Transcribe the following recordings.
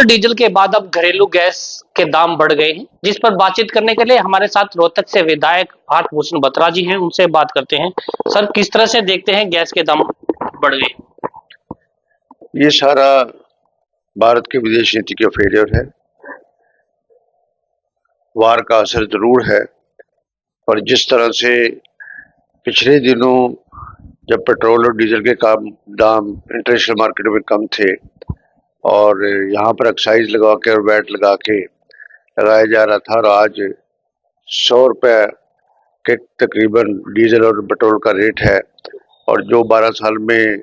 Diesel के बाद अब घरेलू गैस के दाम बढ़ गए हैं, जिस पर बातचीत करने के लिए हमारे साथ रोहतक से विधायक भारत भूषण बत्रा जी हैं। उनसे बात करते हैं। सर, किस तरह से देखते हैं गैस के दाम बढ़ गए? ये सारा भारत की विदेश नीति का फेलियर है। वार का असर जरूर है, पर जिस तरह से पिछले दिनों जब पेट्रोल और डीजल के दाम इंटरनेशनल मार्केट में कम थे और यहाँ पर एक्साइज लगा के और वैट लगा के लगाया जा रहा था, और आज 100 रुपये के तकरीबन डीजल और पेट्रोल का रेट है, और जो 12 साल में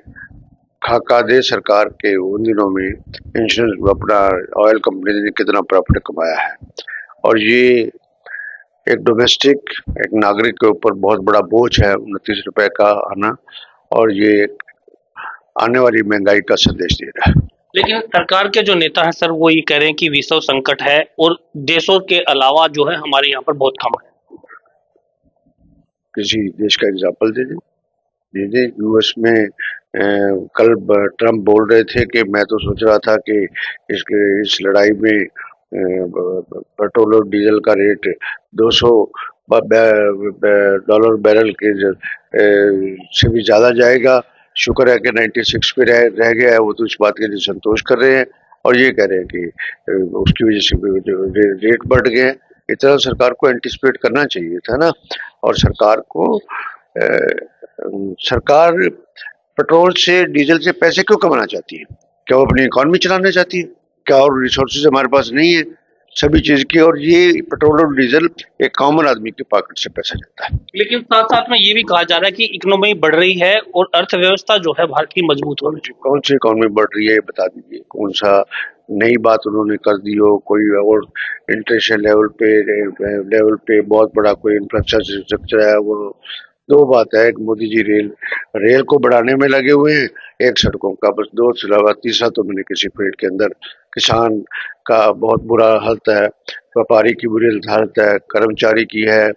खाका दे सरकार के उन दिनों में इंश्योरेंस अपना ऑयल कंपनी ने कितना प्रॉफिट कमाया है, और ये एक डोमेस्टिक एक नागरिक के ऊपर बहुत बड़ा बोझ है 29 रुपए का आना, और ये आने वाली महंगाई का संदेश दे रहा है। लेकिन सरकार के जो नेता हैं सर, वो ये कह रहे हैं कि विश्व संकट है और देशों के अलावा जो है हमारे यहाँ पर बहुत कम है। किसी देश का एग्जाम्पल दे दे। यूएस में कल ट्रम्प बोल रहे थे कि मैं तो सोच रहा था कि इस लड़ाई में पेट्रोल और डीजल का रेट 200 डॉलर बैरल के से भी ज़्यादा जाएगा। शुक्र है कि 96 पे रह गया है। वो तो इस बात के लिए संतोष कर रहे हैं, और ये कह रहे हैं कि उसकी वजह से रेट बढ़ गए। इतना सरकार को एंटिसिपेट करना चाहिए था ना। और सरकार पेट्रोल से डीजल से पैसे क्यों कमाना चाहती है? क्या वो अपनी इकॉनमी चलाना चाहती है? क्या और रिसोर्सेज हमारे पास नहीं है सभी चीज की? और ये पेट्रोल और डीजल एक कॉमन आदमी के पॉकेट से पैसा लेता है। लेकिन साथ साथ में ये भी कहा जा रहा है कि इकोनॉमी बढ़ रही है और अर्थव्यवस्था जो है भारत की मजबूत हो रही है। कौन सी इकोनॉमी बढ़ रही है बता दीजिए। कौन सा नई बात उन्होंने कर दी हो? कोई और इंटरनेशनल लेवल पे बहुत बड़ा कोई इंफ्रास्ट्रक्चर है? वो दो बात है। एक मोदी जी रेल को बढ़ाने में लगे हुए हैं, एक सड़कों का, बस दो से अलावा तीसरा तो मैंने किसी फील्ड के अंदर किसान का बहुत बुरा हालत है, व्यापारी की बुरी हालत है, कर्मचारी की है,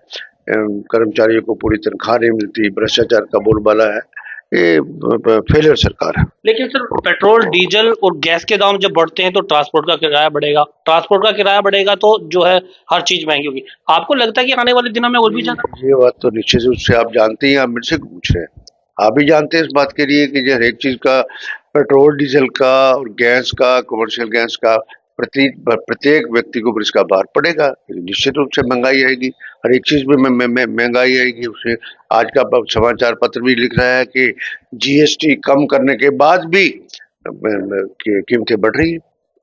कर्मचारियों को पूरी तनख्वाह नहीं मिलती, भ्रष्टाचार का बोलबाला है। ये फेलियर सरकार है। लेकिन सर, पेट्रोल डीजल और गैस के दाम जब बढ़ते हैं तो ट्रांसपोर्ट का किराया बढ़ेगा। ट्रांसपोर्ट का किराया बढ़ेगा तो जो है हर चीज महंगी होगी। आपको लगता है कि आने वाले दिनों में और भी ज्यादा? ये बात तो निश्चित रूप से आप जानते ही, आप मेरे से पूछ रहे हैं। आप भी जानते हैं इस बात के लिए कि हर एक चीज का, पेट्रोल डीजल का और गैस का, कमर्शियल गैस का प्रत्येक व्यक्ति को इसका भार पड़ेगा। निश्चित रूप से महंगाई आएगी, हर एक चीज में महंगाई आएगी। उसे आज का समाचार पत्र भी लिख रहा है कि जीएसटी कम करने के बाद भी कीमतें बढ़ रही है।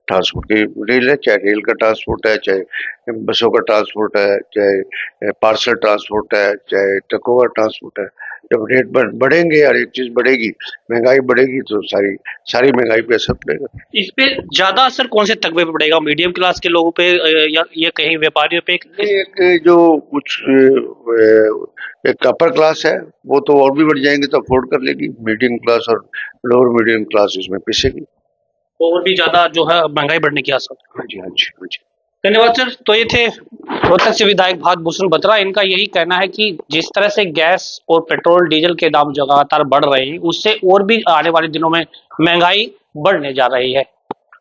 ट्रांसपोर्ट की रेल है, चाहे रेल का ट्रांसपोर्ट है, चाहे बसों का ट्रांसपोर्ट है, चाहे पार्सल ट्रांसपोर्ट है, चाहे ट्रकों का ट्रांसपोर्ट है। जब रेट बढ़ेंगे और एक चीज बढ़ेगी, महंगाई बढ़ेगी, तो सारी महंगाई पे असर पड़ेगा। इस पे ज्यादा असर कौन से तबके पे पड़ेगा? मीडियम क्लास के लोगों पे या ये कहीं व्यापारियों पे? एक जो कुछ एक अपर क्लास है वो तो और भी बढ़ जाएंगे तो अफोर्ड कर लेगी। मीडियम क्लास और लोअर मीडियम क्लास इसमें पिसेगी, और भी ज्यादा जो है महंगाई बढ़ने की आशा। हाँ जी, हाँ जी, हाँ जी। धन्यवाद सर। तो ये थे रोहतक से विधायक भारत भूषण बत्रा। इनका यही कहना है कि जिस तरह से गैस और पेट्रोल डीजल के दाम लगातार बढ़ रहे हैं, उससे और भी आने वाले दिनों में महंगाई बढ़ने जा रही है।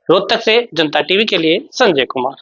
रोहतक से जनता टीवी के लिए संजय कुमार।